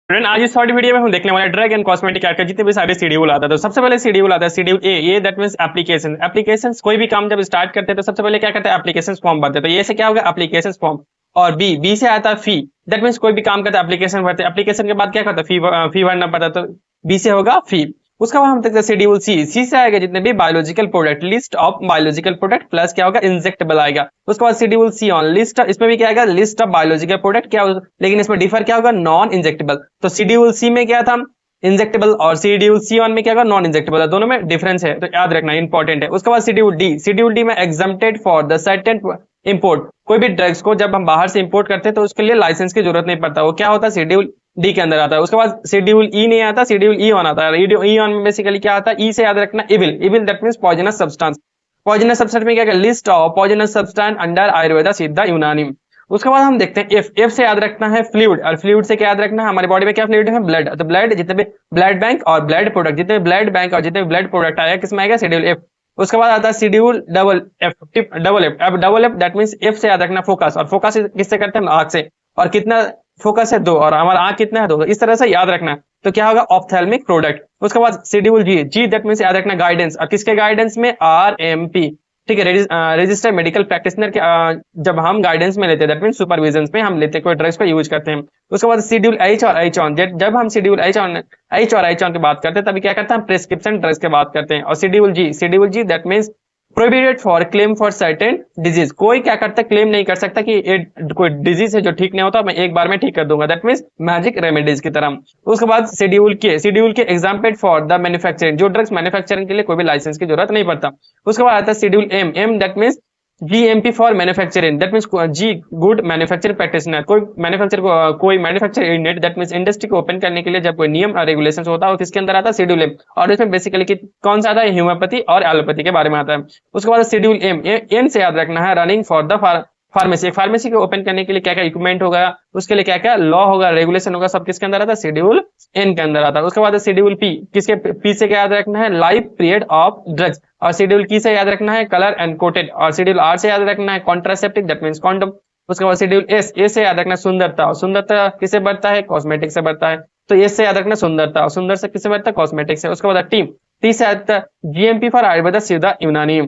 Friend आज इस short video में हम देखने वाले ड्रग एंड कॉस्मेटिक एक्ट का जितने भी सारे शेड्यूल आता है। तो सबसे पहले शेड्यूल आता है schedule A that means application. Applications कोई भी काम जब स्टार्ट करते हैं तो सबसे पहले क्या करते हैं, एप्लीकेशन फॉर्म भरते हैं। तो ये से क्या होगा, एप्लीकेशन फॉर्म। और बी से आता है फी। दैट मींस कोई भी काम करते हैं एप्लीकेशन भरते हैं, एप्लीकेशन के बाद क्या करते हैं, फी भरना पड़ता है। तो बी से होगा फी। उसके बाद हम देखते हैं शेड्यूल सी से आएगा जितने भी biological product, list of biological product plus क्या होगा, इंजेक्टेबल आएगा। उसके बाद शेड्यूल सी ऑन लिस्ट, इसमें भी क्या आएगा, लिस्ट ऑफ बायोलॉजिकल प्रोडक्ट क्या होगा, लेकिन इसमें डिफर क्या होगा, नॉन इंजेक्टेबल। तो शेड्यूल सी में क्या था, इंजेक्टेबल, और शेड्यूल सी वन में क्या होगा, नॉन इंजेक्टेबल है। दोनों में डिफरेंस है, तो याद रखना इंपॉर्टेंट है। उसके बाद शेड्यूल डी में exempted for the certain import. कोई भी ड्रग्स को जब हम बाहर से इंपोर्ट करते हैं तो उसके लिए लाइसेंस की जरूरत नहीं पड़ता, वो क्या होता है, शेड्यूल डी के अंदर आता है। उसके बाद शेड्यूल ई नहीं आता, शेड्यूल ई ऑन आता है। ई ऑन में बेसिकली क्या आता है, ई से याद रखना evil. Evil that means poisonous substance. Poisonous substance में क्या है, list of poisonous substance under Ayurveda सिद्धा यूनानी। उसके बाद हम देखते हैं एफ से याद रखना है फ्लूइड, और फ्लूइड से क्या याद रखना है, हमारी बॉडी में क्या फ्लूइड है, ब्लड। तो ब्लड जितने भी ब्लड बैंक और ब्लड प्रोडक्ट, जितने ब्लड बैंक और जितने ब्लड प्रोडक्ट आएगा किसमें आएगा, शेड्यूल एफ। उसके बाद आता है schedule double F that means F से याद रखना फोकस, और फोकस किससे करते हैं, आंख से। और कितना फोकस है, दो, और हमारा आंख कितना है, दो। इस तरह से याद रखना। तो क्या होगा, ऑप्थेल्मिक प्रोडक्ट। उसके बाद शेड्यूल जी दैट मींस याद रखना गाइडेंस, और किसके गाइडेंस में, आरएमपी, ठीक है, रजिस्टर्ड मेडिकल प्रैक्टिशनर के जब हम गाइडेंस में लेते हैं, दैट मींस सुपरविजन में हम लेते हैं, कोई ड्रग्स को यूज करते हैं। उसके बाद शेड्यूल एच और एच ऑन, जब हम शेड्यूल एच और एच ऑन की बात करते हैं तभी क्या करते हैं, हम प्रिस्क्रिप्शन ड्रग्स की बात करते हैं। और schedule G that means prohibited for claim for certain disease. कोई क्या करता है, क्लेम नहीं कर सकता कि ये कोई डिजीज है जो ठीक नहीं होता, मैं एक बार में ठीक कर दूंगा, दैट मींस मैजिक रेमेडीज की तरह। उसके बाद शेड्यूल के एग्जाम्पल फॉर द मैन्युफैक्चरिंग, जो ड्रग्स मैन्युफैक्चरिंग के लिए कोई भी लाइसेंस की जरूरत नहीं पड़ता। उसके बाद आता है schedule M that means GMP for manufacturing, that means G good manufacturing practitioner. कोई manufacturing unit, that means industry को ओपन करने के लिए जब कोई नियम और रेगुलेशंस होता है, किसके अंदर आता है, शेड्यूल एम। और इसमें बेसिकली कौन सा आता है, ह्यूमोपैथी और एलोपैथी के बारे में आता है। उसके बाद शेड्यूल एम से याद रखना है running for the pharmacy. Pharmacy को ओपन करने के लिए क्या क्या इक्विपमेंट होगा, उसके लिए क्या क्या लॉ होगा, रेगुलेशन होगा, सब किसके अंदर आता है, शेड्यूल एन के अंदर आता है। उसके बाद शेड्यूल पी से क्या याद रखना है, लाइफ पीरियड ऑफ ड्रग्स। और शेड्यूल की से याद रखना है कलर एंड कोटेड। और शेड्यूल आर से याद रखना है कॉन्ट्रासेप्टिव दैट मींस कॉन्डम। उसके बाद शेड्यूल ए से याद रखना सुंदरता, और सुंदरता किसे बढ़ता है, कॉस्मेटिक से बढ़ता है। तो एस से याद रखना सुंदरता, और सुंदर से किसे बढ़ता है, कॉस्मेटिक से। उसके बाद टी से आता है जीएमपी फॉर आयुर्वेदा सिद्धा यूनानी।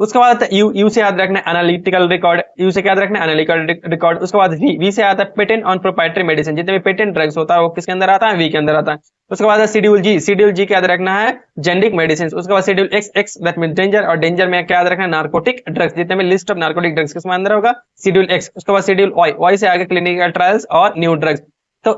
उसके बाद आता है यू से याद रखना एनालिटिकल रिकॉर्ड, यू से याद रखना एनालिटिकल रिकॉर्ड। उसके बाद वी से आता है पेटेंट ऑन प्रोप्राइटरी मेडिसिन। जितने भी पेटेंट ड्रग्स होता है वो किसके अंदर आता है, वी के अंदर आता है। उसके बाद शेड्यूल जी क्या याद रखना है, जेनरिक मेडिसिन। उसके बाद schedule x that means danger, और डेंजर में क्या याद रखना है, नार्कोटिक ड्रग्स। जितने भी लिस्ट ऑफ नार्कोटिक ड्रग्स किसमें अंदर होगा, शेड्यूल एक्स। उसके बाद शेड्यूल वाई से आगे क्लिनिकल ट्रायल्स और न्यू ड्रग्स। तो